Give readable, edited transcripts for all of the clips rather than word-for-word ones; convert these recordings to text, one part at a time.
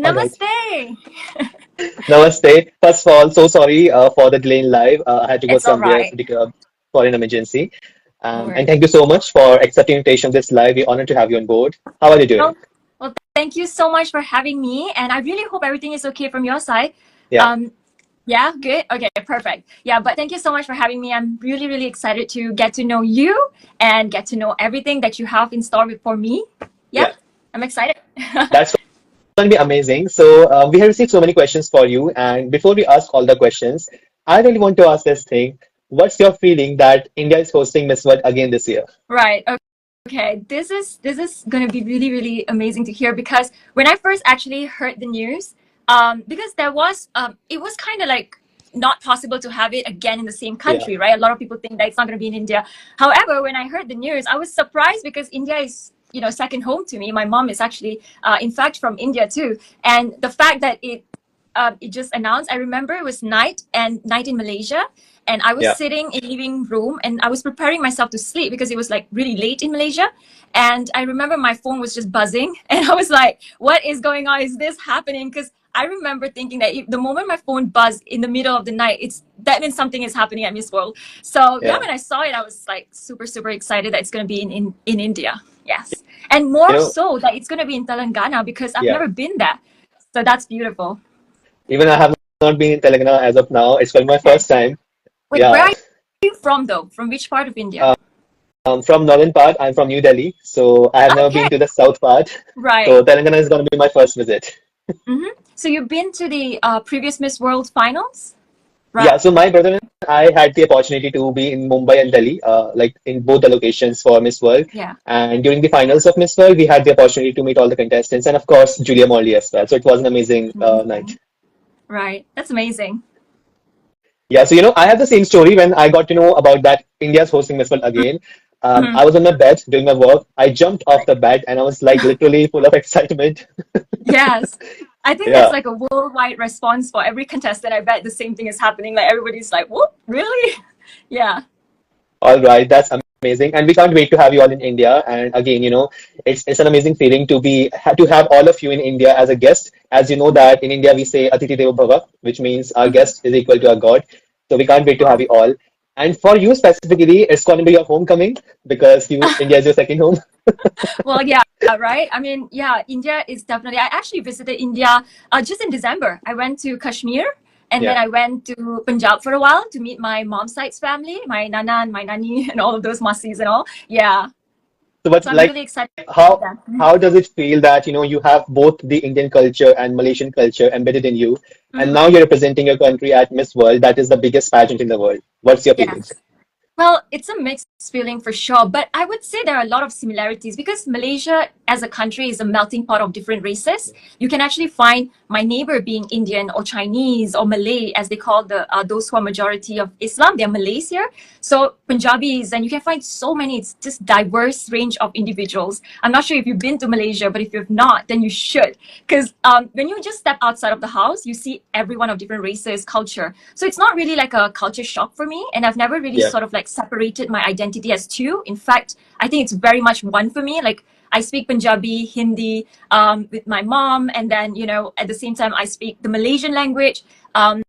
All right. Namaste. Namaste. First of all, so sorry for the delay in live. I had to go It's all somewhere right. particular for an emergency. No And worries. thank you so much for accepting the invitation of this live. We're honored to have you on board. How are you doing? Well, well, thank you so much for having me, and I really hope everything is okay from your side. Yeah. Um, yeah, good. Okay, perfect. Yeah, but thank you so much for having me. I'm really, really excited to get to know you and get to know everything that you have in store for me. Yeah, Yeah. I'm excited. That's going to be amazing. So we have received so many questions for you. And before we ask all the questions, I really want to ask this thing. What's your feeling that India is hosting Miss World again this year? Right. Okay. This is going to be really, really amazing to hear because when I first actually heard the news, because it was kind of like not possible to have it again in the same Yeah. country, right? A lot of people think that it's not going to be in India. However, when I heard the news, I was surprised because India is, second home to me. My mom is actually, in fact, from India too, and the fact that it just announced. I remember it was night in Malaysia, and I was Yeah. sitting in living room and I was preparing myself to sleep because it was like really late in Malaysia. And I remember my phone was just buzzing, and I was like, "What is going on? Is this happening?" Because I remember thinking that if, the moment my phone buzzed in the middle of the night, that means something is happening at Miss World. So yeah, Yeah. when I saw it, I was like super super excited that it's gonna be in India. Yes, and more You know, so that it's gonna be in Telangana because I've yeah. never been there. So that's beautiful. Even I have not been in Telangana as of now. It's going to be my Okay. first time. Wait, where Yeah. are you from though? From which part of India? From northern part. I'm from New Delhi, so I have never Okay, been to the south part. right. So Telangana is going to be my first visit. So you've been to the previous Miss World finals, right? Yeah. So my brother and I had the opportunity to be in Mumbai and Delhi, like in both the locations for Miss World. Yeah. And during the finals of Miss World, we had the opportunity to meet all the contestants and of course Julia Morley as well. So it was an amazing night. Amazing. Right. That's amazing. Yeah, so I have the same story when I got to know about that India's hosting Miss World again. Mhm. I was on my bed doing my work. I jumped off the bed and I was like literally full of excitement. Yes. I think that's Yeah, like a worldwide response for every contestant. I bet the same thing is happening. Like everybody's like, "What? Really?" Yeah. all right, that's amazing, and we can't wait to have you all in India. And again, it's an amazing feeling to have all of you in India as a guest. As you know that in India we say Atiti Devo Bhava, which means our Mhm. guest is equal to our God. So we can't wait to have Wow. you all. And for you specifically, it's going to be your homecoming because India is your second home. Well, yeah, right. I mean, yeah, India is definitely. I actually visited India just in December. I went to Kashmir and then Yeah. I went to Punjab for a while to meet my mom's side's family, my nana and my nani, and all of those masis and all. Yeah, So, but so I'm like, really excited about how that. how does it feel that you have both the Indian culture and Malaysian culture embedded in you, and Mhm. now you're representing your country at Miss World, that is the biggest pageant in the world. What's your feelings? Yes. Well, it's a mixed feeling for sure, but I would say there are a lot of similarities because Malaysia as a country is a melting pot of different races. You can actually find my neighbor being Indian or Chinese or Malay, as they call those who are majority of Islam. They're Malays here. So Punjabis, and you can find so many. It's just diverse range of individuals. I'm not sure if you've been to Malaysia, but if you've not, then you should, because when you just step outside of the house, you see everyone of different races, culture. So it's not really like a culture shock for me. And I've never really Yeah, sort of like separated my identity as two. In fact, I think it's very much one for me. Like I speak Punjabi, Hindi with my mom. And then, at the same time, I speak the Malaysian language. Um,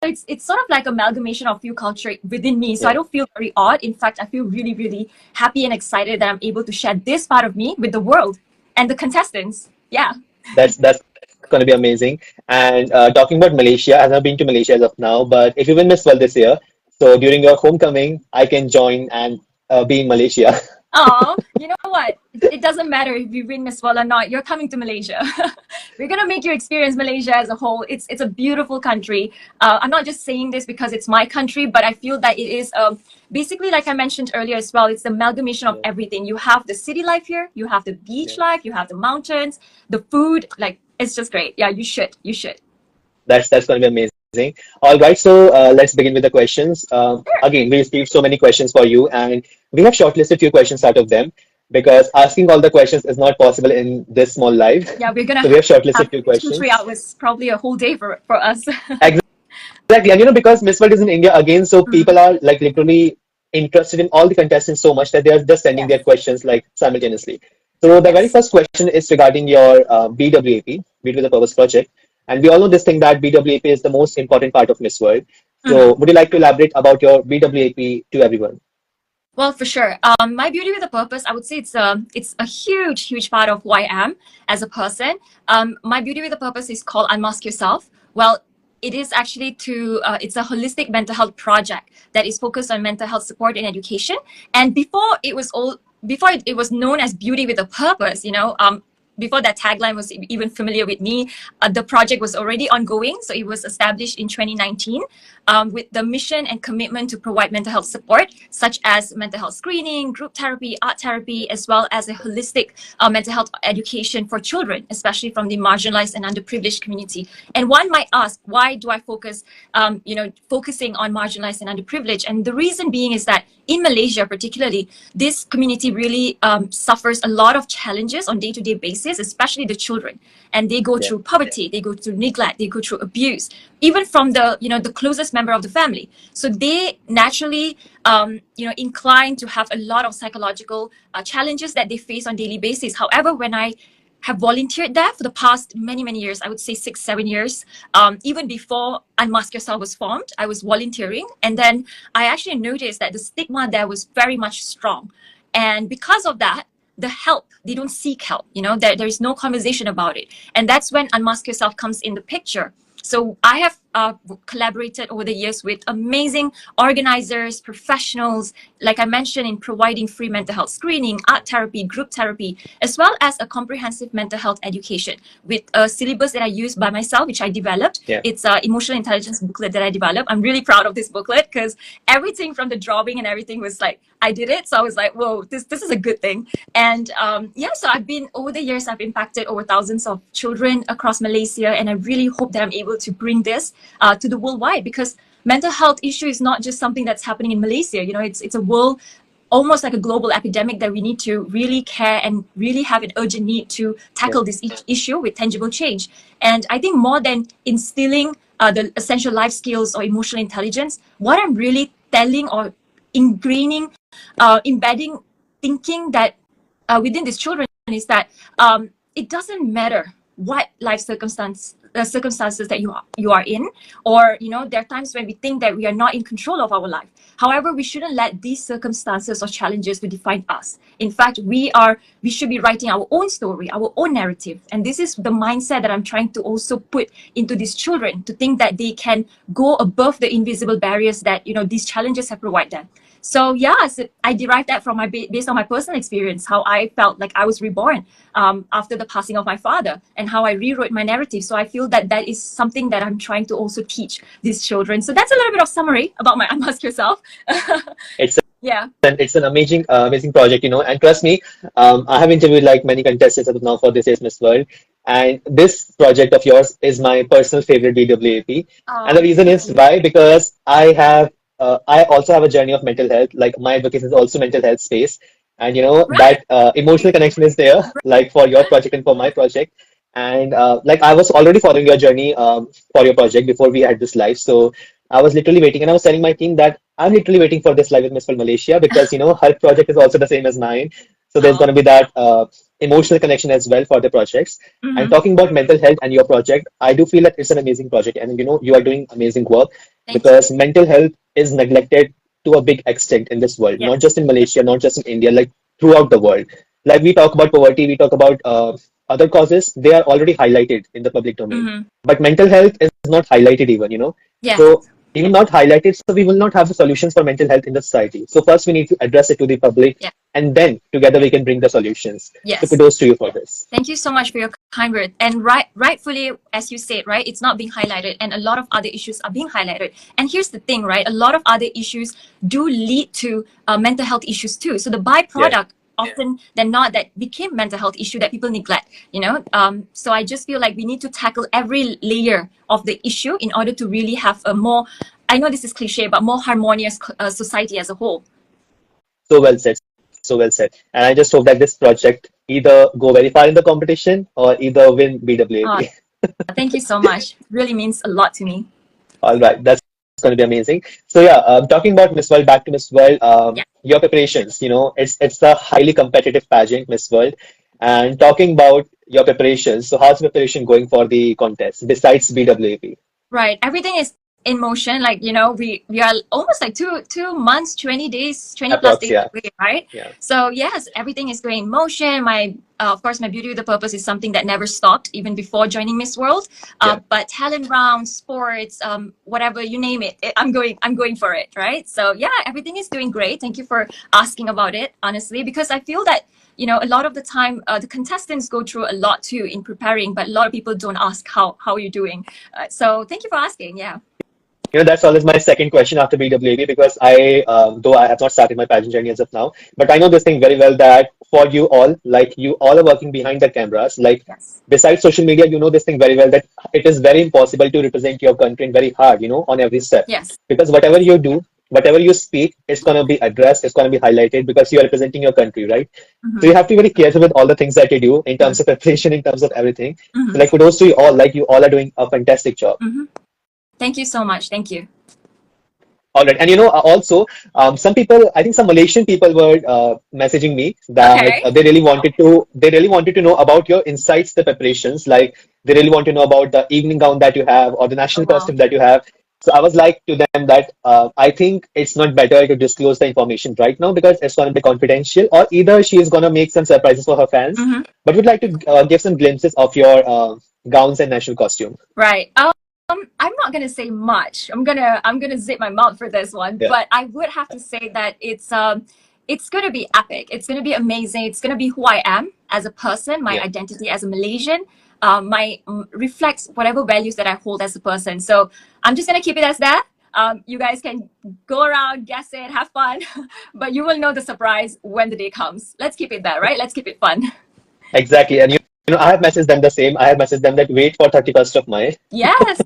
it's sort of like amalgamation of few culture within me. So I yeah. don't feel very odd. In fact, I feel really, really happy and excited that I'm able to share this part of me with the world and the contestants. Yeah. That's going to be amazing. And talking about Malaysia, I've never been to Malaysia as of now, but if you win Miss World this year, so during your homecoming, I can join and be in Malaysia. Oh, you know what? It doesn't matter if you win Miss World or not. You're coming to Malaysia. We're gonna make you experience Malaysia as a whole. It's a beautiful country. I'm not just saying this because it's my country, but I feel that it is basically like I mentioned earlier as well. It's the amalgamation of Yeah, everything. You have the city life here. You have the yeah. beach life. You have the mountains, the food. Like it's just great. Yeah, you should. You should. That's going to be amazing. All right, so let's begin with the questions. Again, we received so many questions for you, and we have shortlisted few questions out of them because asking all the questions is not possible in this small live. Yeah, we're gonna So we have have shortlisted few 2, 3 questions. hours, probably a whole day for us. Exactly, and because Miss World is in India again, so people are like literally interested in all the contestants so much that they are just sending their Yes. questions like simultaneously. So the very Yes. first question is regarding your BWAP, Beauty with a Purpose project. And we all know this thing that BWAP is the most important part of Miss World. So Mhm. would you like to elaborate about your BWAP to everyone? Well, for sure. My beauty with a purpose, I would say it's a huge, huge part of who I am as a person. My beauty with a purpose is called Unmask Yourself. Well, it is actually it's a holistic mental health project that is focused on mental health support and education. And before it was known as beauty with a purpose, before that tagline was even familiar with me, the project was already ongoing. So it was established in 2019 with the mission and commitment to provide mental health support, such as mental health screening, group therapy, art therapy, as well as a holistic mental health education for children, especially from the marginalized and underprivileged community. And one might ask, why do I focusing on marginalized and underprivileged? And the reason being is that in Malaysia, particularly, this community really suffers a lot of challenges on day-to-day basis, especially the children. And they go Yeah. through poverty, they go through neglect, they go through abuse, even from the closest member of the family. So they naturally inclined to have a lot of psychological challenges that they face on daily basis. However, when I have volunteered there for the past many, many years, I would say 6, 7 years. Even before Unmask Yourself was formed, I was volunteering. And then I actually noticed that the stigma there was very much strong. And because of that, the help, they don't seek help, there's no conversation about it. And that's when Unmask Yourself comes in the picture. So I have collaborated over the years with amazing organizers, professionals, like I mentioned, in providing free mental health screening, art therapy, group therapy, as well as a comprehensive mental health education with a syllabus that I use by myself, which I developed. Yeah. It's an emotional intelligence booklet that I developed. I'm really proud of this booklet because everything from the drawing and everything was like, I did it. So I was like, whoa, this is a good thing. And so over the years, I've impacted over thousands of children across Malaysia. And I really hope that I'm able to bring this to the worldwide, because mental health issue is not just something that's happening in Malaysia. It's a world, almost like a global epidemic, that we need to really care and really have an urgent need to Yeah. tackle this issue with tangible change. And I think more than instilling the essential life skills or emotional intelligence, what I'm really telling or ingraining, embedding thinking that within these children is that it doesn't matter what life circumstances that you are in, or there are times when we think that we are not in control of our life. However, we shouldn't let these circumstances or challenges to define us. In fact, we should be writing our own story, our own narrative. And this is the mindset that I'm trying to also put into these children, to think that they can go above the invisible barriers that these challenges have provided them. So yeah, so I derived that from based on my personal experience, how I felt like I was reborn after the passing of my father, and how I rewrote my narrative. So I feel that that is something that I'm trying to also teach these children. So that's a little bit of summary about my Unmask Yourself. It's Yeah. it's an amazing project, and trust me, I have interviewed like many contestants as of now for this year's Miss World, and this project of yours is my personal favorite BWAP. And the reason Thank is you. why, because I also have a journey of mental health. Like my advocacy is also mental health space, and Right. that emotional connection is there, like for your project and for my project. And like I was already following your journey for your project before we had this live, so I was literally waiting, and I was telling my team that I'm literally waiting for this live with Miss World Malaysia, because her project is also the same as mine. So there's Oh. going to be that emotional connection as well for the projects. And Mm-hmm. talking about mental health and your project, I do feel that it's an amazing project, and you are doing amazing work, Thank you. because mental health is neglected to a big extent in this world, Yeah. not just in Malaysia, not just in India, like throughout the world. Like we talk about poverty, we talk about other causes, they are already highlighted in the public domain. Mm-hmm. But mental health is not highlighted even. Yes. So even not highlighted, so we will not have the solutions for mental health in the society. So first we need to address it to the public, Yeah. and then together we can bring the solutions. So Yes. kudos to you for this. Thank you so much for your kind word. And rightfully, as you said, right, it's not being highlighted, and a lot of other issues are being highlighted. And here's the thing, right? A lot of other issues do lead to mental health issues too. So the Yeah. byproduct, often than not, that became mental health issue that people neglect. So I just feel like we need to tackle every layer of the issue in order to really have a more, I know this is cliche, but more harmonious society as a whole. So well said. So well said. And I just hope that this project either go very far in the competition or either win Uh, BWAP. Thank you so much. Really means a lot to me. All right, that's going to be amazing. So yeah, talking about Miss World, back to Miss World, Yeah. your preparations. It's a highly competitive pageant, Miss World, And talking about your preparations, so how's preparation going for the contest besides BWAP? Right. Everything is in motion. Like, we are almost like two months, 20 days, 20 plus Approx, days yeah. away, right? Yeah. So yes, everything is going in motion. My of course, my beauty with a purpose is something that never stopped even before joining Miss World. Yeah. But talent rounds, sports, whatever you name it, I'm going for it, right? So yeah, everything is doing great. Thank you for asking about it, honestly, because I feel that a lot of the time the contestants go through a lot too in preparing, but a lot of people don't ask how you're doing. So thank you for asking. Yeah. That's always my second question after BWAB because though I have not started my pageant journey as of now, but I know this thing very well that for you all, like you all are working behind the cameras, like Yes. besides social media, you know this thing very well that it is very impossible to represent your country and very hard, on every step. Yes. Because whatever you do, whatever you speak, it's going to be addressed, it's going to be highlighted because you are representing your country, right? So Mm-hmm. you have to be very careful with all the things that you do in Mm-hmm. terms of preparation, in terms of everything. So Mm-hmm. like kudos to you all, like you all are doing a fantastic job. Mm-hmm. Thank you so much. Thank you. All right, and also some people, I think some Malaysian people were messaging me that Okay. they really wanted to know about your insights, the preparations. Like they really want to know about the evening gown that you have or the Oh national wow. costume that you have. So I was like to them that I think it's not better to disclose the information right now because it's going to be confidential, or either she is going to make some surprises for her fans. Mm-hmm. But would like to give some glimpses of your gowns and national costume. Right. I'm not gonna say much. I'm gonna zip my mouth for this one, Yeah, but I would have to say that it's gonna be epic. It's gonna be amazing. It's gonna be who I am as a person, my yeah. identity as a Malaysian. My reflects whatever values that I hold as a person. So I'm just gonna keep it as that. You guys can go around, guess it, have fun, but you will know the surprise when the day comes. Let's keep it that, right? Let's keep it fun. Exactly. And I have messaged them the same. I have messaged them that wait for 31st of May. Yes,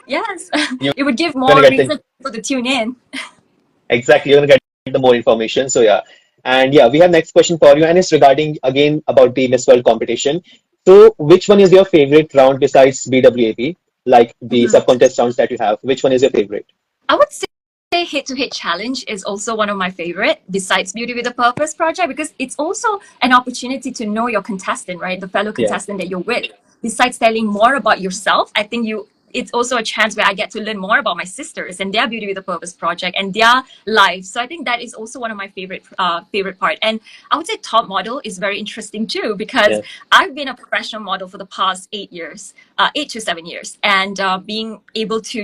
yes. You're It would give gonna more get the reason for people to tune in. exactly, you're gonna get the more information. So yeah. And yeah, we have next question for you, and it's regarding again about the Miss World competition. So which one is your favorite round besides BWAP? Like the Mhm. sub-contest rounds that you have, which one is your favorite? I would say head-to-head challenge is also one of my favorite besides Beauty with a Purpose project because it's also an opportunity to know your contestant, right? The fellow Yeah. contestant that you're with. Besides telling more about yourself, I think it's also a chance where I get to learn more about my sisters and their Beauty with a Purpose project and their lives. So I think that is also one of my favorite part. And I would say top model is very interesting too because Yeah. I've been a professional model for the past 8 years, 8 to 7 years, and being able to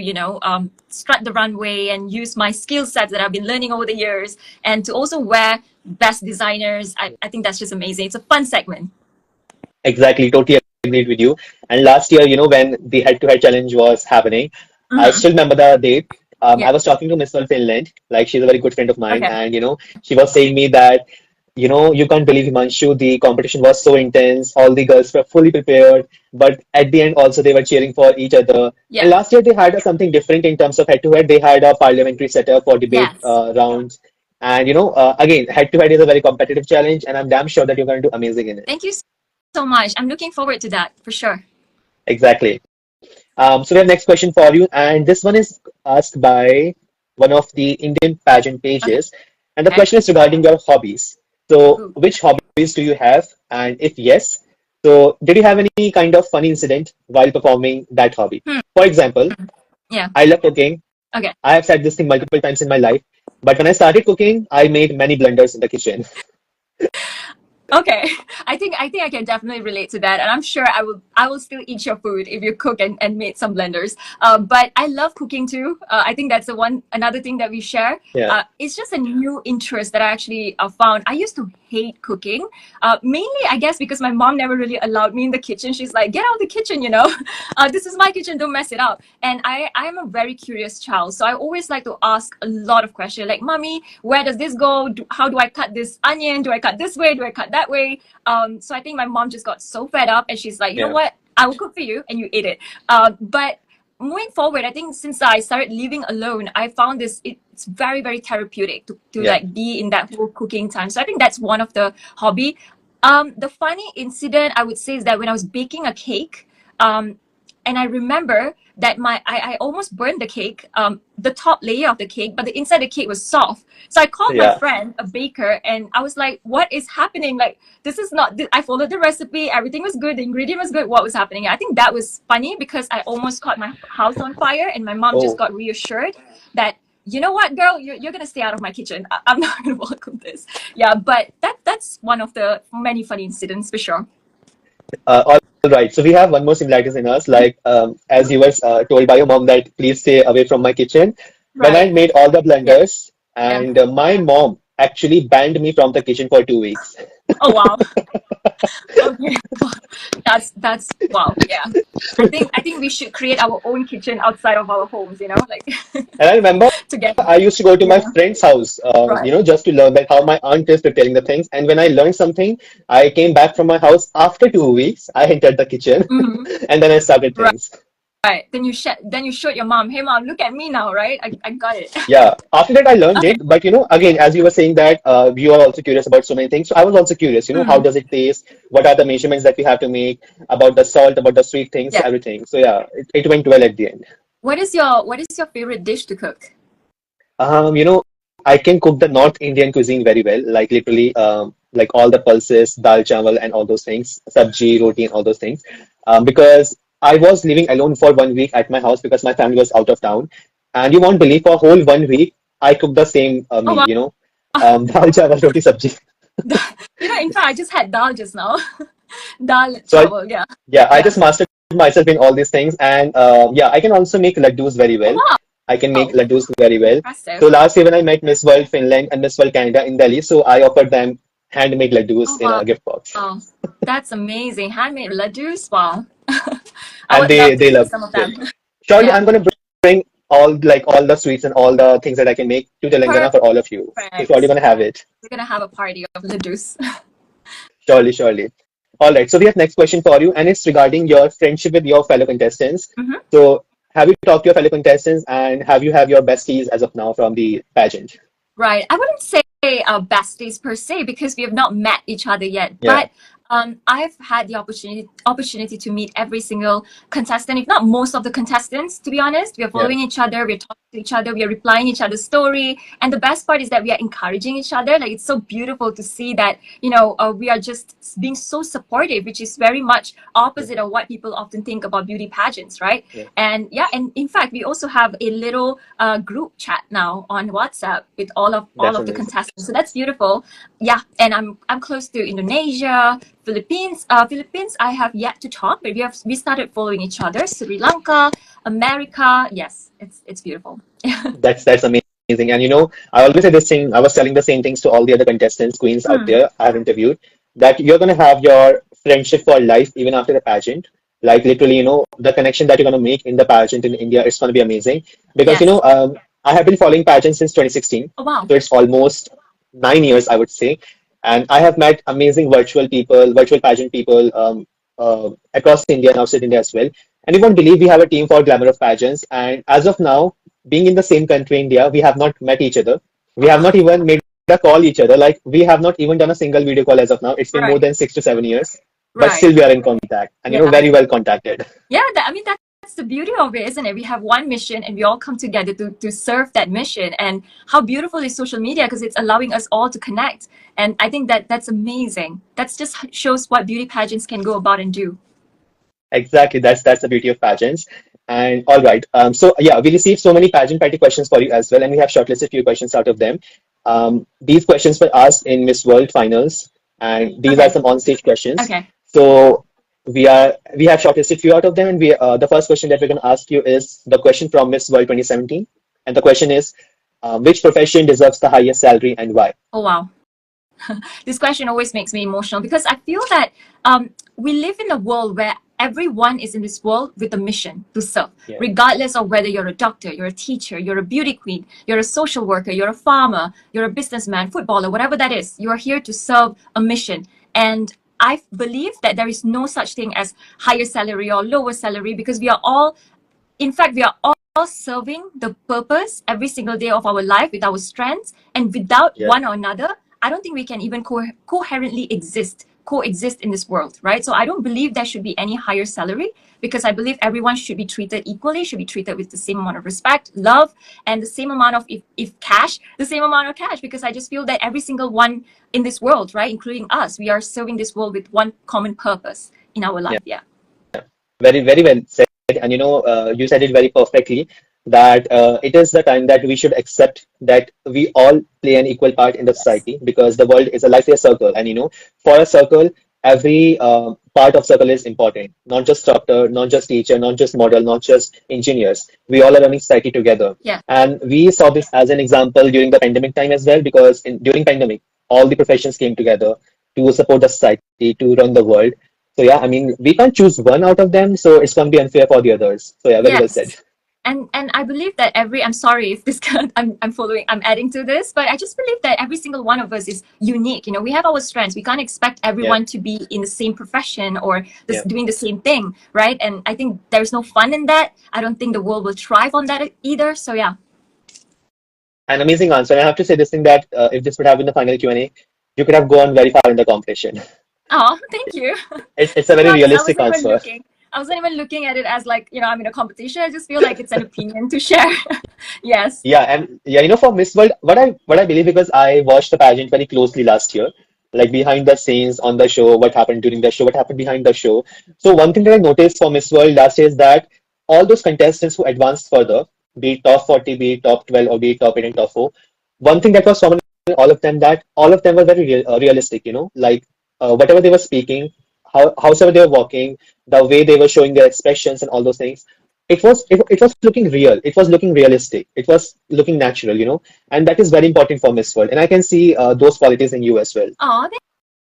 strut the runway and use my skill sets that I've been learning over the years, and to also wear best designers. I think that's just amazing. It's a fun segment. Exactly, totally agreed with you. And last year, when the head-to-head challenge was happening, I Mm-hmm. still remember the date. Yeah. I was talking to Miss World Finland, like she's a very good friend of mine, Okay. and she was saying me that, you can't believe Himanshu, the competition was so intense, all the girls were fully prepared, but at the end also they were cheering for each other. And Yeah. last year they had something different in terms of head-to-head. They had a parliamentary setup for debate Yes. rounds. And again, head-to-head is a very competitive challenge, and I'm damn sure that you're going to do amazing in it. Thank you so much. I'm looking forward to that for sure. Exactly. So we have next question for you, and this one is asked by one of the Indian pageant pages, and the Okay. question is regarding your hobbies. So, Ooh. which hobbies do you have, and if yes, so did you have any kind of funny incident while performing that hobby? Hmm. For example, Yeah. I love cooking. Okay. I have said this thing multiple times in my life, but when I started cooking, I made many blunders in the kitchen. Okay, I think I can definitely relate to that, and I'm sure I will still eat your food if you cook and made some blenders. But I love cooking too. I think that's the another thing that we share. Yeah, It's just a new interest that I actually found. I used to hate cooking, mainly I guess because my mom never really allowed me in the kitchen. She's like, "Get out of the kitchen, this is my kitchen. Don't mess it up." And I am a very curious child, so I always like to ask a lot of questions, like, "Mommy, where does this go? How do I cut this onion? Do I cut this way? Do I cut that way?" So I think my mom just got so fed up, and she's like, "You know yeah, what? I will cook for you, and you eat it." But moving forward, I think since I started living alone, I found it's very, very therapeutic to yeah, like be in that whole cooking time. So I think that's one of the hobby. The funny incident I would say is that when I was baking a cake, um, And I remember that I almost burned the cake, the top layer of the cake, but the inside the cake was soft. So I called my Yeah. friend, a baker, and I was like, "What is happening? Like, this is not." I followed the recipe. Everything was good. The ingredient was good. What was happening? I think that was funny because I almost caught my house on fire, and my mom just Oh, got reassured that, you know what, girl, you're gonna stay out of my kitchen. I'm not gonna welcome this. Yeah, but that's one of the many funny incidents for sure. all right. So we have one more similarities in us. Like as you were told by your mom that please stay away from my kitchen. When I Right. made all the Yeah. blunders, Yeah. and my mom actually banned me from the kitchen for 2 weeks. Oh wow. Okay. That's wow. Yeah. I think we should create our own kitchen outside of our homes. Like And I remember together. I used to go to my Yeah. friend's house, Right. just to learn like how my aunt is preparing the things. And when I learned something, I came back from my house after 2 weeks. I entered the kitchen, Mm-hmm. and then I started Right. things. Right. Then you showed your mom, hey mom, look at me now, right? I got it. Yeah. After that, I learned Okay. it. But again, as you were saying that you are also curious about so many things. So I was also curious. How Mm. does it taste? What are the measurements that we have to make about the salt, about the sweet things, Yeah. everything. So yeah, it went well at the end. What is your favorite dish to cook? I can cook the North Indian cuisine very well, like literally, like all the pulses, dal chawal, and all those things, sabji, roti, and all those things. Because I was living alone for 1 week at my house because my family was out of town, and you won't believe for a whole 1 week I cooked the same Oh meal, wow. dal chawal, roti, sabji. In fact, I just had dal just now. Dal So chawal, yeah. yeah, I Yeah. just mastered myself in all these things, and yeah, I can also make laddus very Oh well. I can make wow. laddus very well. Impressive. So last year when I met Miss World Finland and Miss World Canada in Delhi, so I offered them handmade laddus Oh in a wow. gift box, That's amazing. Handmade laddus. Wow. I and would they love to they see loved some of it. them. Surely, Yeah. I'm gonna bring all the sweets and all the things that I can make to Telangana for all of you. So surely Perfect. gonna have it. We're gonna have a party of laddus. Surely, surely. All right. So we have next question for you, and it's regarding your friendship with your fellow contestants. Mhm. So have you talked to your fellow contestants, and have you have your besties as of now from the pageant? Right. I wouldn't say besties per se because we have not met each other yet. Yeah. But I've had the opportunity to meet every single contestant, if not most of the contestants. To be honest, we are Yeah. following each other, we're talking to each other, we are replying each other's story, and the best part is that we are encouraging each other. Like it's so beautiful to see that we are just being so supportive, which is very much opposite of what people often think about beauty pageants, right? Yeah. And yeah, and in fact, we also have a little group chat now on WhatsApp with all That's of the amazing. contestants. So that's beautiful. Yeah, and I'm close to Indonesia, Philippines. Philippines, I have yet to talk, but we started following each other. Sri Lanka, America. Yes, it's beautiful. That's amazing. And I always say this thing. I was telling the same things to all the other contestants, queens out Hmm. there I have interviewed, that you're gonna have your friendship for life even after the pageant. Like literally, the connection that you're gonna make in the pageant in India, it's gonna be amazing. Because Yes. I have been following pageants since 2016, Oh wow. so it's almost 9 years, I would say. And I have met amazing virtual people, virtual pageant people, across India and outside India as well. And you won't believe we have a team for Glamour of Pageants. And as of now, being in the same country, India, we have not met each other. We have not even made a call each other. Like we have not even done a single video call as of now. It's been more Right. than 6 to 7 years, but Right. still we are in contact and Yeah. very well contacted. Yeah. That's the beauty of it, isn't it? We have one mission and we all come together to serve that mission. And how beautiful is social media because it's allowing us all to connect. And I think that's amazing. That's just shows what beauty pageants can go about and do. Exactly. That's the beauty of pageants. And all right. So yeah, we received so many pageant party questions for you as well, and we have shortlisted few questions out of them. These questions were asked in Miss World finals, and these are Okay. some on-stage questions. Okay. So we have shortlisted few out of them, and we the first question that we're going to ask you is the question from Miss World 2017, and the question is, which profession deserves the highest salary and why? Oh wow. This question always makes me emotional because I feel that we live in a world where everyone is in this world with a mission to serve, Yeah. regardless of whether you're a doctor, you're a teacher, you're a beauty queen, you're a social worker, you're a farmer, you're a businessman, footballer, whatever that is. You are here to serve a mission. And I believe that there is no such thing as higher salary or lower salary because we are all, in fact, we are all serving the purpose every single day of our life with our strengths. And without Yeah. one or another, I don't think we can even coherently exist coexist in this world, right? So I don't believe there should be any higher salary, because I believe everyone should be treated equally, should be treated with the same amount of respect, love, and the same amount of, if cash, the same amount of cash, because I just feel that every single one in this world, right, including us, we are serving this world with one common purpose in our life. Yeah. Very, very well said. And you said it very perfectly that it is the time that we should accept that we all play an equal part in the Yes. society because the world is a life is a circle. And for a circle, every part of circle is important. Not just doctor, not just teacher, not just model, not just engineers. We all are running society together. Yeah. And we saw this as an example during the pandemic time as well, because during pandemic, all the professions came together to support the society, to run the world. So yeah, I mean, we can't choose one out of them, so it's going to be unfair for the others. So yeah, very well said. Yes. And I believe that I'm sorry if this I'm adding to this, but I just believe that every single one of us is unique. We have our strengths. We can't expect Yeah, everyone to be in the same profession or yeah. doing the same thing, right? And I think there's no fun in that. I don't think the world will thrive on that either. So yeah. An amazing answer. And I have to say this thing that if this would have been the final Q&A, you could have gone very far in the competition. Oh, thank you. It's a To be very honest, I realistic wasn't even answer. looking. I wasn't even looking at it as like, I'm in a competition. I just feel like it's an opinion to share. Yes. Yeah, and yeah, for Miss World, what I believe because I watched the pageant very closely last year, like behind the scenes on the show, what happened during the show, what happened behind the show. So one thing that I noticed for Miss World last year is that all those contestants who advanced further, be it top 40, be it top 12, or be it top 8 and top 4, one thing that was common in all of them that all of them were very realistic, like whatever they were speaking, howsoever they were walking, the way they were showing their expressions and all those things it was looking real. It was looking realistic. It was looking natural, and that is very important for Miss World. And I can see those qualities in you as well. Oh,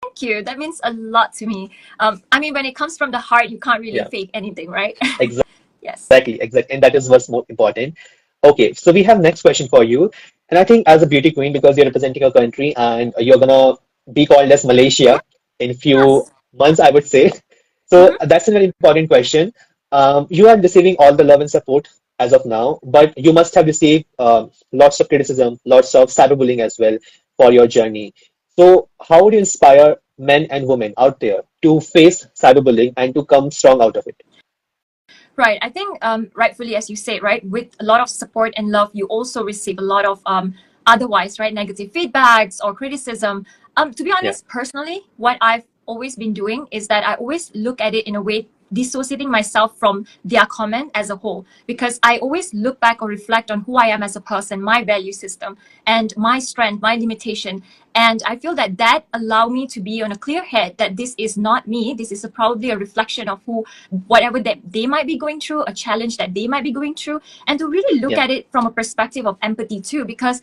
thank you. That means a lot to me. I mean, when it comes from the heart, you can't really Yeah, fake anything, right? Yes. exactly, exactly. And that is what's more important. Okay, so we have next question for you. And I think as a beauty queen, because you're representing a country and you're gonna be called as Malaysia in few Yes. months, I would say. So Mm-hmm. that's a very important question. You are receiving all the love and support as of now, but you must have received lots of criticism, lots of cyberbullying as well for your journey. So how would you inspire men and women out there to face cyberbullying and to come strong out of it? Right. I think rightfully, as you said, right, with a lot of support and love, you also receive a lot of otherwise, right, negative feedbacks or criticism. To be Yeah, honest, personally, what I've always been doing is that I always look at it in a way dissociating myself from their comment as a whole, because I always look back or reflect on who I am as a person, my value system, and my strength, my limitation. And I feel that that allow me to be on a clear head that this is not me. This is probably a reflection of who, whatever that they might be going through, a challenge that they might be going through, and to really look yeah, at it from a perspective of empathy too. Because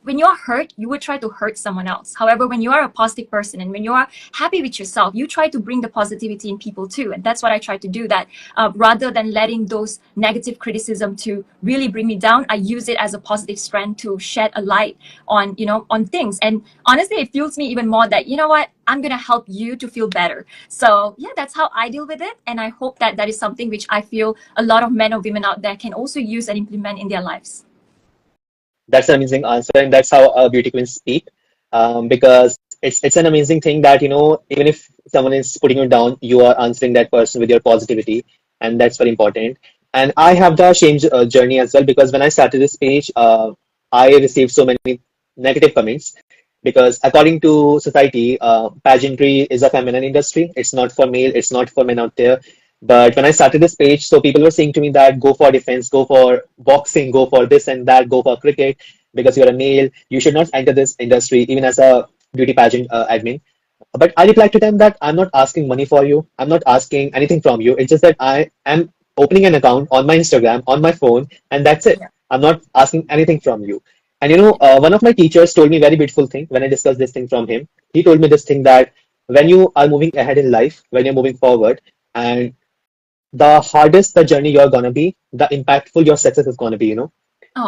when you're hurt, you would try to hurt someone else. However, when you are a positive person and when you are happy with yourself, you try to bring the positivity in people too. And that's what I try to do. That rather than letting those negative criticism to really bring me down, I use it as a positive strength to shed a light on on things. And honestly, it fuels me even more that what, I'm gonna help you to feel better. So yeah, that's how I deal with it, and I hope that that is something which I feel a lot of men or women out there can also use and implement in their lives. that's an amazing answer, and that's how beauty queens speak. Because it's an amazing thing that even if someone is putting you down, you are answering that person with your positivity, and that's very important. And I have the same journey as well because when I started this page, I received so many negative comments because according to society, pageantry is a feminine industry. It's not for male, it's not for men out there. But when I started this page, so people were saying to me that go for defense, go for boxing, go for this and that, go for cricket because you're a male. You should not enter this industry, even as a beauty pageant admin. But I replied to them that I'm not asking money for you. I'm not asking anything from you. It's just that I am opening an account on my Instagram, on my phone, and that's it. Yeah. I'm not asking anything from you. And one of my teachers told me a very beautiful thing when I discussed this thing from him. He told me this thing that when you are moving ahead in life, when you're moving forward, and the hardest the journey you're gonna be, the impactful your success is gonna be. Oh,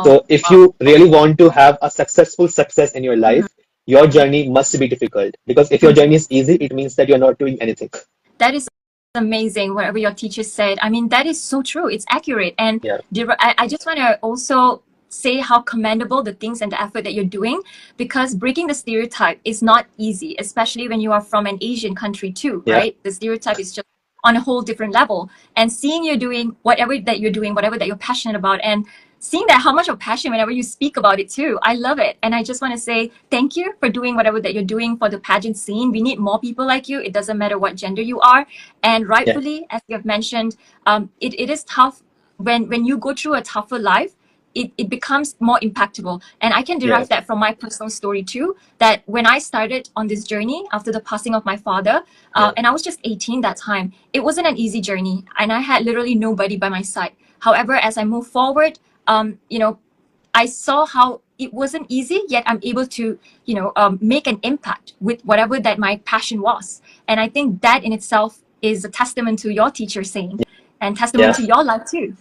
So if wow. you really want to have a successful success in your Mhm. life, your journey must be difficult. Because if your journey is easy, it means that you're not doing anything. That is amazing, whatever your teacher said. I mean, that is so true. It's accurate. And Yeah. I just want to also say how commendable the things and the effort that you're doing, because breaking the stereotype is not easy, especially when you are from an Asian country too, Yeah, right? The stereotype is just on a whole different level. And seeing you doing whatever that you're doing, whatever that you're passionate about, and seeing that how much of passion whenever you speak about it too, I love it. And I just want to say thank you for doing whatever that you're doing for the pageant scene. We need more people like you. It doesn't matter what gender you are. And yeah, rightfully, as you have mentioned, it is tough when you go through a tougher life. It becomes more impactful. And I can yeah, derive that from my personal story too, that when I started on this journey after the passing of my father, yeah, and I was just 18 that time, it wasn't an easy journey. And I had literally nobody by my side. However, as I move forward, you know, I saw how it wasn't easy, yet I'm able to, make an impact with whatever that my passion was. And I think that in itself is a testament to your teacher saying, and testament yeah. to your life too.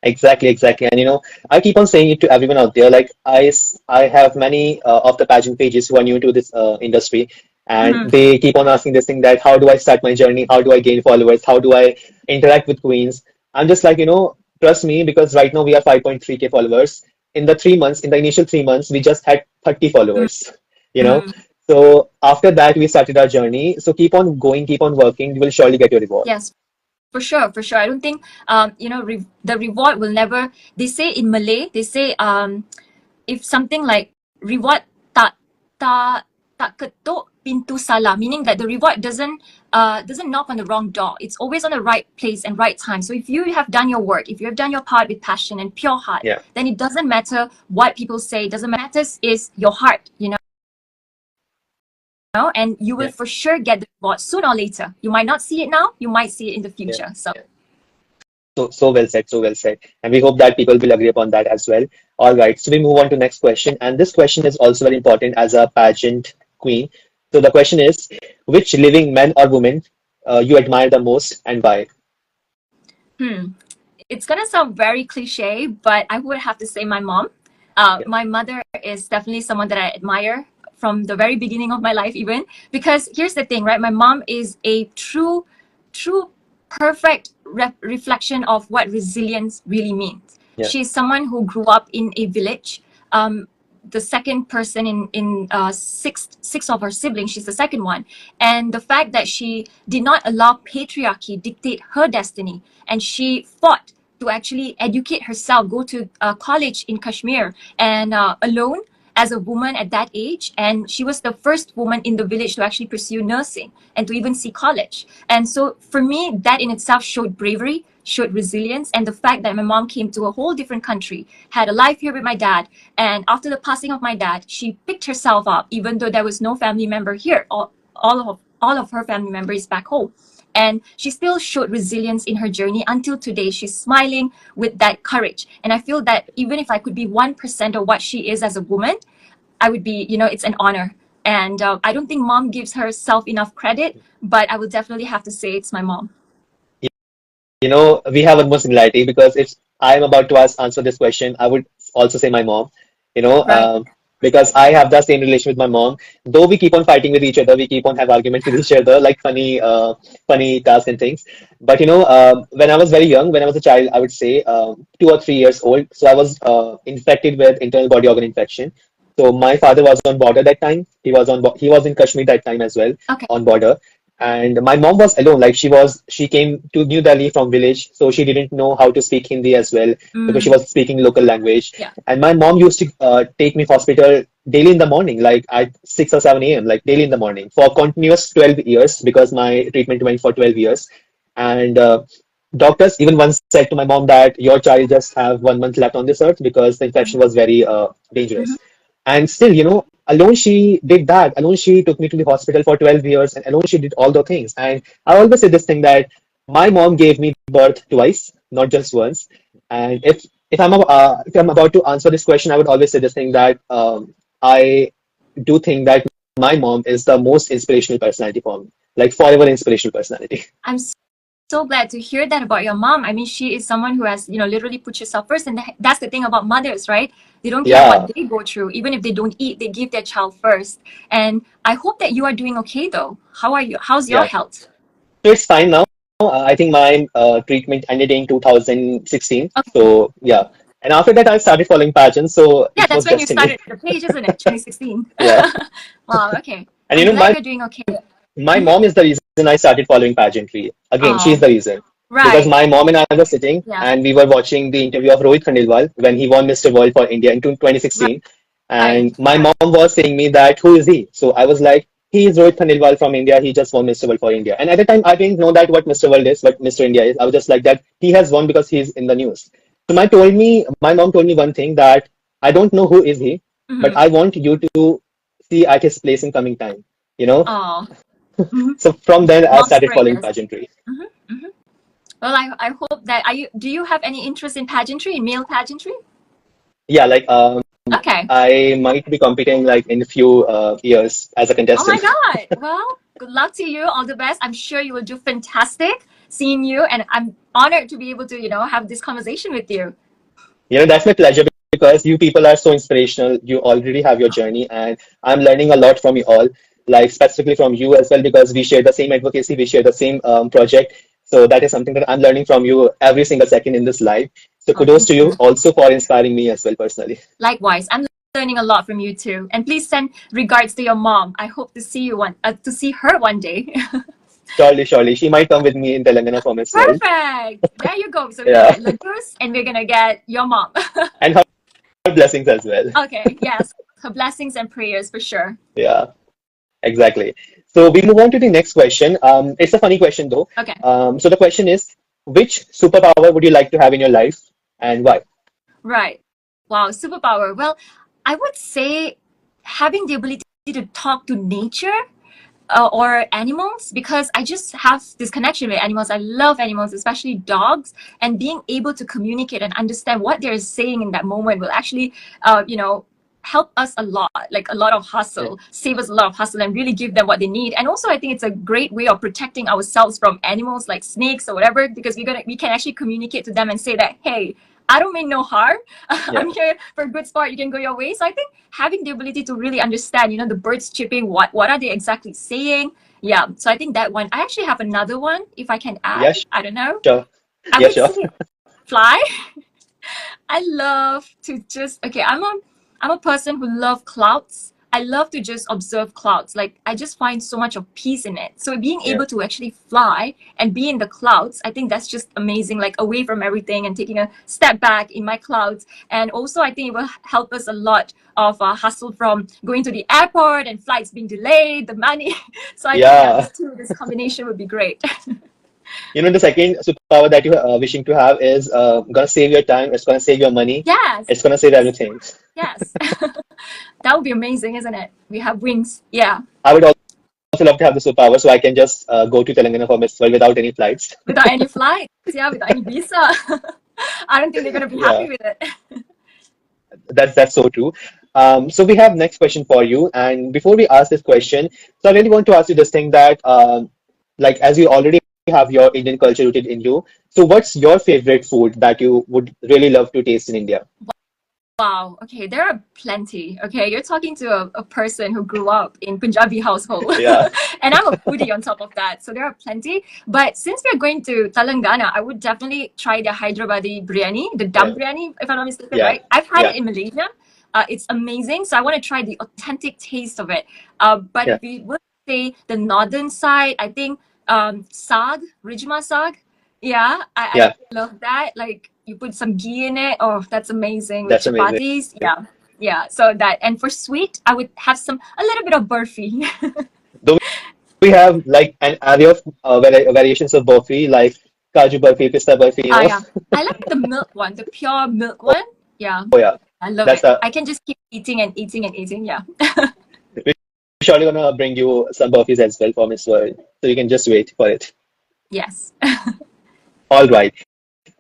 Exactly, exactly. And I keep on saying it to everyone out there. Like I have many of the pageant pages who are new to this industry, and Mhm. they keep on asking this thing that how do I start my journey? How do I gain followers? How do I interact with queens? I'm just like, trust me, because right now we are 5.3K followers. In the 3 months, in the initial 3 months, we just had 30 followers, you know. Mm. So after that, we started our journey. So keep on going, keep on working. You will surely get your reward. Yes, for sure, for sure. I don't think the reward will never. They say in Malay, they say if something like reward tak tak ketuk pintu salah, meaning that the reward doesn't knock on the wrong door. It's always on the right place and right time. So if you have done your work, if you have done your part with passion and pure heart, Yeah, then it doesn't matter what people say. It doesn't matter is your heart, and you will yeah, for sure get the reward sooner or later. You might not see it now, you might see it in the yeah. future. So So well said, so well said. And we hope that people will agree upon that as well. All right, so we move on to next question. And this question is also very important as a pageant queen. So the question is, which living man or woman you admire the most and why? hmm. It's gonna sound very cliche, but I would have to say my mom. Yeah, My mother is definitely someone that I admire from the very beginning of my life, even because here's the thing, right? My mom is a true, perfect reflection of what resilience really means. yeah, She's someone who grew up in a village. Um, the second person in six of her siblings, she's the second one, and the fact that she did not allow patriarchy dictate her destiny, and she fought to actually educate herself, go to college in Kashmir, and alone as a woman at that age. And she was the first woman in the village to actually pursue nursing and to even see college. And so for me, that in itself showed bravery, showed resilience, and the fact that my mom came to a whole different country, had a life here with my dad. And after the passing of my dad, she picked herself up, even though there was no family member here. All of her family members back home, and she still showed resilience in her journey until today. She's smiling with that courage. And I feel that even if I could be 1% of what she is as a woman, I would be, it's an honor. And I don't think mom gives herself enough credit, but I will definitely have to say it's my mom. we have one more similarity because if I'm about to answer this question, I would also say my mom, you know, Right. um, because I have the same relation with my mom. Though we keep on fighting with each other, we keep on have arguments with each other, like funny tasks and things. But when I was very young, when I was a child, I would say 2 or 3 years old. So I was infected with internal body organ infection. So my father was on border that time. He was in Kashmir that time as well, Okay. on border. And my mom was alone, like she came to New Delhi from village, so she didn't know how to speak Hindi as well because she Mm, was speaking local language. yeah. And my mom used to take me hospital daily in the morning, like at 6 or 7 a.m., like daily in the morning for continuous 12 years because my treatment went for 12 years. And doctors even once said to my mom that your child just have 1 month left on this earth because the infection was very Mhm. dangerous. And still, alone she did that. Alone she took me to the hospital for 12 years, and alone she did all the things. And I always say this thing that my mom gave me birth twice, not just once. And if I'm about to answer this question, I would always say this thing that I do think that my mom is the most inspirational personality for me, like forever inspirational personality. I'm so glad to hear that about your mom. I mean, she is someone who has, literally put yourself first. And that's the thing about mothers, right? They don't care what Yeah, they go through. Even if they don't eat, they give their child first. And I hope that you are doing okay, though. How are you? How's your yeah. health? So it's fine now. I think my treatment ended in 2016. Okay. So yeah. And after that, I started following pageants, so Yeah, it that's was when you destiny. started the page, isn't it? 2016. Yeah. Wow, okay. And I'm glad my you're doing okay. my Hmm. mom is the reason I started following pageantry. Again, she's Oh, the reason. Because right. my mom and I were sitting Yeah, and we were watching the interview of Rohit Khandelwal when he won Mr. World for India in 2016. right. And my mom was saying me that, who is he? So I was like, he is Rohit Khandelwal from India. He just won Mr. World for India. And at the time, I didn't know that what Mr. World is, what Mr. India is. I was just like that. He has won because he's in the news. So my mom told me one thing that I don't know who is he, but Hmm. I want you to see at his place in coming time. You know. Oh, hmm. So from then, I Mom's started following prayers. pageantry. Hmm. Hmm. Well, I hope that do you have any interest in pageantry, in male pageantry? Yeah, like Okay. I might be competing like in a few years as a Oh my contestant. God. Well, good luck to you. All the best. I'm sure you will do fantastic seeing you, and I'm honored to be able to, have this conversation with you. That's my pleasure because you people are so inspirational. You already have your journey, and I'm learning a lot from you all, like specifically from you as well, because we share the same advocacy, we share the same project. So that is something that I'm learning from you every single second in this life. So Oh, kudos thank to you. you also for inspiring me as well personally. Likewise, I'm learning a lot from you too. And please send regards to your mom. I hope to see her one day. Surely, surely. She might come with me in Telangana for Miss World. Perfect. There you go. So we're gonna Yeah. get Ladus and we're gonna get your mom. And her blessings as well. Okay. Yes. Her blessings and prayers for sure. Yeah. Exactly. So we move on to the next question. It's a funny question though. Okay. So the question is, which superpower would you like to have in your life and why? Right. Wow. Superpower. Well, I would say having the ability to talk to nature or animals, because I just have this connection with animals. I love animals, especially dogs, and being able to communicate and understand what they're saying in that moment will actually, help us a lot, like a lot of Yeah. hustle, save us a lot of hustle, and really give them what they need. And also, I think it's a great way of protecting ourselves from animals like snakes or whatever, because we can actually communicate to them and say that, hey, I don't mean no harm. Yeah. I'm here for a good sport. You can go your way. So I think having the ability to really understand, the birds chirping, what are they exactly saying? Yeah. So I think that one. I actually have another one, if I can add. Yeah, I don't know. sure. I Yeah, would sure. say fly. I love to just okay. I'm a person who love clouds. I love to just observe clouds. Like I just find so much of peace in it. So being Yeah. able to actually fly and be in the clouds, I think that's just amazing. Like away from everything and taking a step back in my clouds. And also, I think it will help us a lot of hustle from going to the airport and flights being delayed, the money. So I think yeah, Yeah. this combination would be great. The second superpower that you're wishing to have is gonna save your time. It's gonna save your money. Yes, It's gonna save everything. yes. That would be amazing, isn't it? We have wings. Yeah. I would also love to have the superpower so I can just go to Telangana for Miss World without any flights. Without any flights, yeah, without any visa. I don't think they're gonna be Yeah. happy with it. That's so true. So we have next question for you, and before we ask this question, so I really want to ask you this thing that, like, as you already have your Indian culture rooted in you, so what's your favorite food that you would really love to taste in India? Wow. Okay, there are plenty. Okay, you're talking to a person who grew up in Punjabi household, Yeah, and I'm a foodie on top of that. So there are plenty. But since we're going to Telangana, I would definitely try the Hyderabadi biryani, the dum yeah, biryani, if I'm not mistaken. yeah, Right? I've had yeah, it in Malaysia. It's amazing. So I want to try the authentic taste of it. But yeah, if we would say the northern side, I think sag, Rijma sag. Yeah, I yeah. love that. Like you put some ghee in it. Oh, that's amazing with That's amazing. chapatis. Yeah, yeah. So that, and for sweet, I would have a little bit of burfi. Though we have like an array of variations of burfi, like kaju burfi, pista burfi. Ah, yeah. I like the milk one, the pure milk one. Yeah, Oh yeah, I love that's it. the. I can just keep eating and eating and eating. Yeah. We're surely gonna bring you some burfis as well for Miss World, so you can just wait for it. Yes. All right.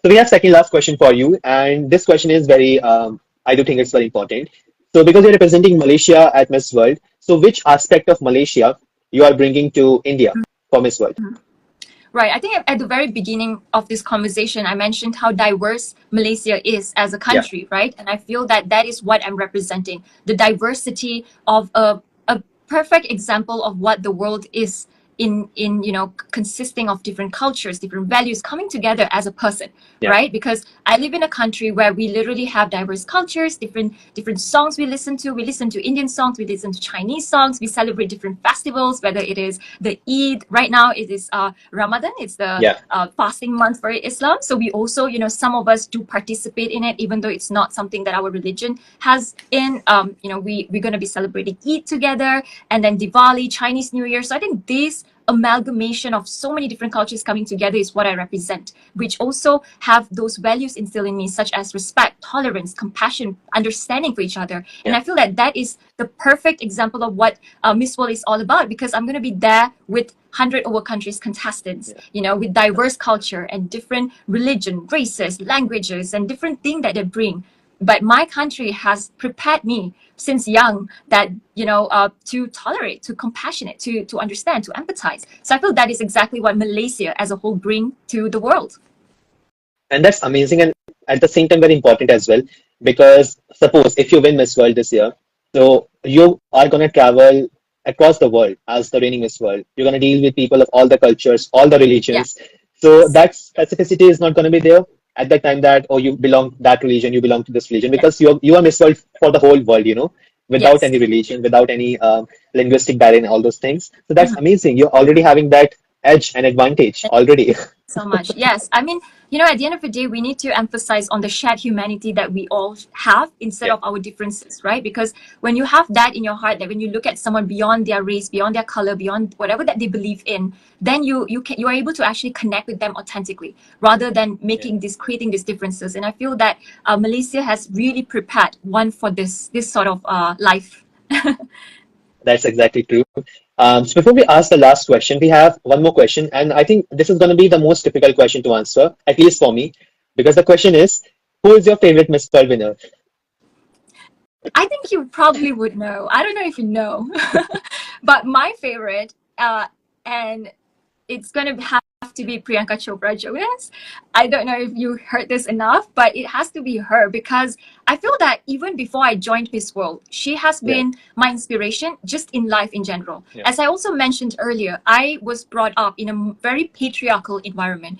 So we have second last question for you, and this question is very, I do think it's very important. So because you're representing Malaysia at Miss World, so which aspect of Malaysia you are bringing to India for Miss World? Right. I think at the very beginning of this conversation, I mentioned how diverse Malaysia is as a Yeah, country, right? And I feel that that is what I'm representing, the diversity of a perfect example of what the world is in consisting of different cultures, different values coming together as a person, Yeah. right? Because I live in a country where we literally have diverse cultures, different songs we listen to. We listen to Indian songs, we listen to Chinese songs, we celebrate different festivals, whether it is the Eid. Right now it is Ramadan, it's the Yeah. fasting month for Islam. So we also, some of us do participate in it, even though it's not something that our religion has in. We're going to be celebrating Eid together, and then Diwali, Chinese New Year. So I think this amalgamation of so many different cultures coming together is what I represent, which also have those values instilled in me, such as respect, tolerance, compassion, understanding for each other. And Yeah. I feel that that is the perfect example of what Miss World is all about, because I'm going to be there with 100 over countries contestants, with diverse culture and different religion, races, languages, and different things that they bring. But my country has prepared me since young that to tolerate, to compassionate, to understand, to empathize. So I feel that is exactly what Malaysia as a whole bring to the world. And that's amazing, and at the same time very important as well, because suppose if you win Miss World this year, so you are going to travel across the world as the reigning Miss World. You're going to deal with people of all the cultures, all the Yes. religions. So that specificity is not going to be there at the time that, oh, you belong to that religion, you belong to this religion, Yes. because you are Miss World for the whole world, without Yes. any religion, without any linguistic barrier and all those things. So that's Mhm. amazing. You're already having that edge and advantage already. So much. Yes. I mean, at the end of the day, we need to emphasize on the shared humanity that we all have instead Yeah. of our differences, right? Because when you have that in your heart, that when you look at someone beyond their race, beyond their color, beyond whatever that they believe in, then you are able to actually connect with them authentically rather than Yeah. creating these differences. And I feel that Malaysia has really prepared one for this sort of life. That's exactly true. So before we ask the last question, we have one more question, and I think this is going to be the most difficult question to answer, at least for me, because the question is, who is your favorite Miss World winner? I think you probably would know. I don't know if you know, but my favorite, and it's going to have to be Priyanka Chopra Jonas. I don't know if you heard this enough, but it has to be her because I feel that even before I joined Miss World, she has Yeah, been my inspiration just in life in general. yeah, As I also mentioned earlier, I was brought up in a very patriarchal environment.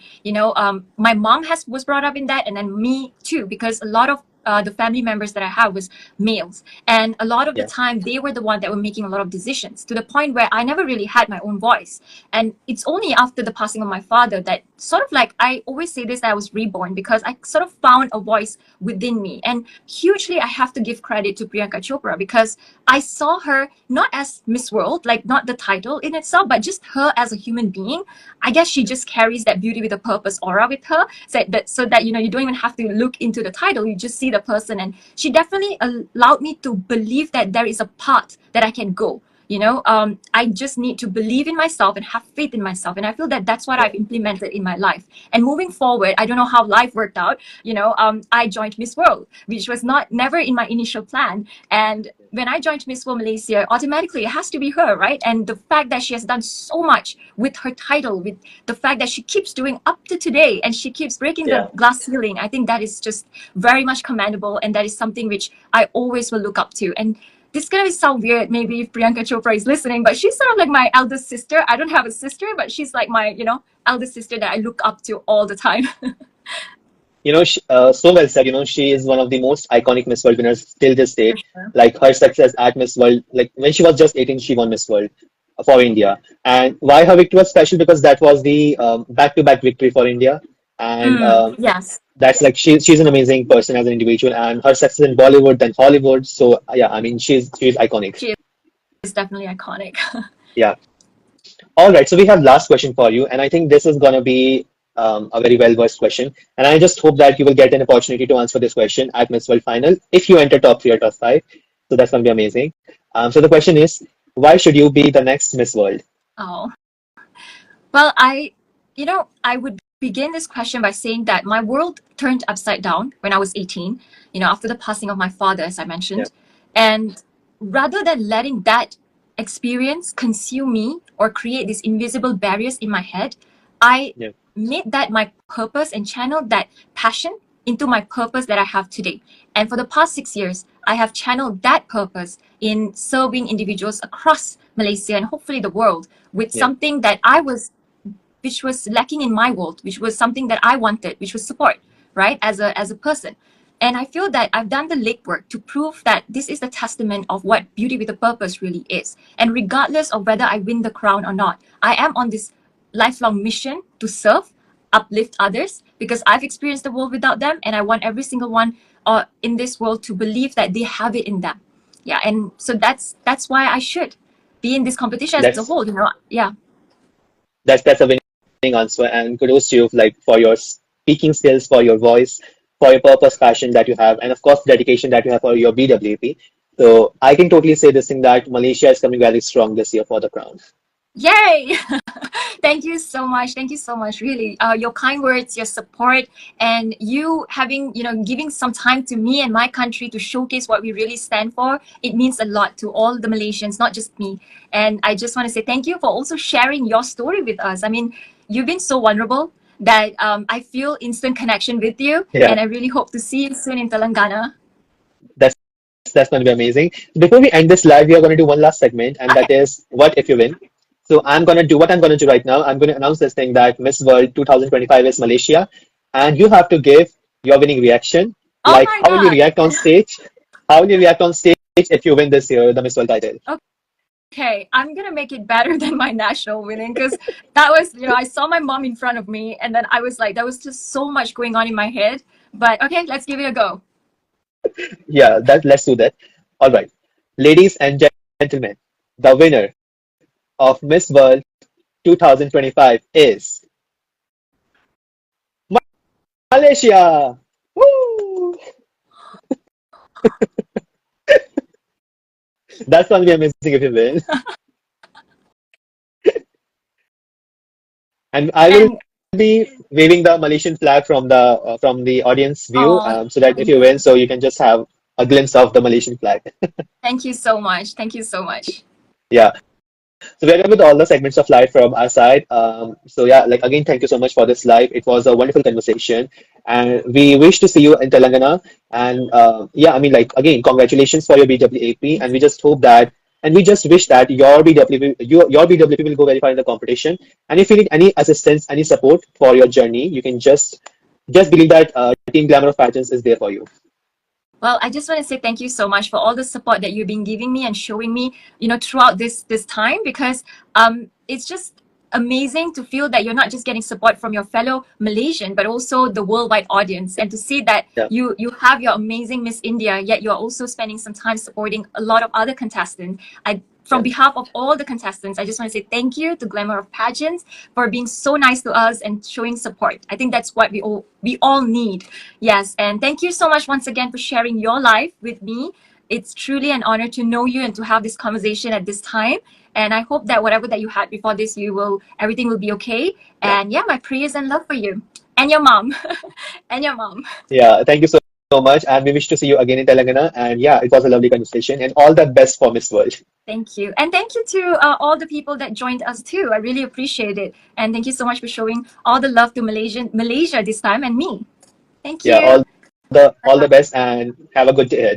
My mom was brought up in that, and then me too, because a lot of the family members that I have was males, and a lot of the yeah, time they were the one that were making a lot of decisions to the point where I never really had my own voice. And it's only after the passing of my father that sort of like, I always say this, that I was reborn because I sort of found a voice within me. And hugely, I have to give credit to Priyanka Chopra because I saw her not as Miss World, like not the title in itself, but just her as a human being. I guess she just carries that beauty with a purpose aura with her, so that you don't even have to look into the title, you just see the person. And she definitely allowed me to believe that there is a path that I can go. I just need to believe in myself and have faith in myself, and I feel that that's what yeah, I've implemented in my life. And moving forward, I don't know how life worked out. I joined Miss World, which was not never in my initial plan. And when I joined Miss World Malaysia, automatically it has to be her, right? And the fact that she has done so much with her title, with the fact that she keeps doing up to today and she keeps breaking the yeah. glass ceiling, I think that is just very much commendable, and that is something which I always will look up to. And this is gonna sound weird, maybe if Priyanka Chopra is listening, but she's sort of like my eldest sister. I don't have a sister, but she's like my, eldest sister that I look up to all the time. So well said. She is one of the most iconic Miss World winners till this For day. sure. Like her success at Miss World, like when she was just 18, she won Miss World for India. And why her victory was special? Because that was the back-to-back victory for India. And Yes, that's like she's an amazing person as an individual, and her success in Bollywood then Hollywood. So yeah, I mean she's iconic. she is definitely iconic. Yeah. All right, so we have last question for you, and I think this is gonna be a very well-versed question, and I just hope that you will get an opportunity to answer this question at Miss World Final if you enter top three or top five. So that's gonna be amazing. So the question is, why should you be the next Miss World? Oh, well, I would begin this question by saying that my world turned upside down when I was 18, after the passing of my father, as I Yeah, mentioned. And rather than letting that experience consume me or create these invisible barriers in my head, I yeah, made that my purpose and channeled that passion into my purpose that I have today. And for the past 6 years, I have channeled that purpose in serving individuals across Malaysia and hopefully the world with Yeah. something that which was lacking in my world, which was something that I wanted, which was support, right? As a person. And I feel that I've done the legwork to prove that this is the testament of what beauty with a purpose really is. And regardless of whether I win the crown or not, I am on this lifelong mission to serve, uplift others, because I've experienced the world without them, and I want every single one in this world to believe that they have it in them. Yeah, and so that's why I should be in this competition as a That's whole. Yeah. that's a winning answer, and kudos to you like for your speaking skills, for your voice, for your purpose, passion that you have, and of course dedication that you have for your BWP. So I can totally say this thing that Malaysia is coming very strong this year for the crown. Yay! Thank you so much. Thank you so much. Really, your kind words, your support, and you having, giving some time to me and my country to showcase what we really stand for. It means a lot to all the Malaysians, not just me. And I just want to say thank you for also sharing your story with us. I mean, you've been so vulnerable that I feel instant connection with you, Yeah, and I really hope to see you soon in Telangana. that's that's going to be amazing. Before we end this live, we are going to do one last segment, and that Okay. is what if you win. So I'm going to do what I'm going to do right now. I'm going to announce this thing that Miss World 2025 is Malaysia, and you have to give your winning reaction. Oh Like, my how will you God. react on stage? How will you react on stage if you win this year, the Miss World title? Okay, I'm gonna make it better than my national winning because that was, I saw my mom in front of me, and then I was like, there was just so much going on in my head. But okay, let's give it a go. Yeah, that let's do that. All right, ladies and gentlemen, the winner of Miss World 2025 is Malaysia. Woo! That's gonna be amazing if you win. And I will And be waving the Malaysian flag from the audience view, oh, so that if thank you win, you. so you can just have a glimpse of the Malaysian flag. Thank you so much. Thank you so much. Yeah. So we're done with all the segments of live from our side. So yeah, like again, thank you so much for this live. It was a wonderful conversation, and we wish to see you in Telangana. And yeah, I mean, like again, congratulations for your BWAP, and we just hope that, and we just wish that your BWP will go very far in the competition. And if you need any assistance, any support for your journey, you can just believe that Team Glamour of Pageants is there for you. Well, I just want to say thank you so much for all the support that you've been giving me and showing me, throughout this time, because it's just amazing to feel that you're not just getting support from your fellow Malaysian, but also the worldwide audience, and to see that Yeah, you have your amazing Miss India, yet you're also spending some time supporting a lot of other contestants. From yeah, behalf of all the contestants, I just want to say thank you to Glamour of Pageants for being so nice to us and showing support. I think that's what we all need. Yes, and thank you so much once again for sharing your life with me. It's truly an honor to know you and to have this conversation at this time. And I hope that whatever that you had before this, everything will be okay. yeah. And yeah, my prayers and love for you and your mom and your mom. Yeah, thank you so much, and we wish to see you again in Telangana. And yeah, it was a lovely conversation, and all the best for Miss World. Thank you. And thank you to all the people that joined us too. I really appreciate it. And thank you so much for showing all the love to Malaysia this time and me. Thank Yeah, you. all the Bye all bye. the best, and have a good day ahead.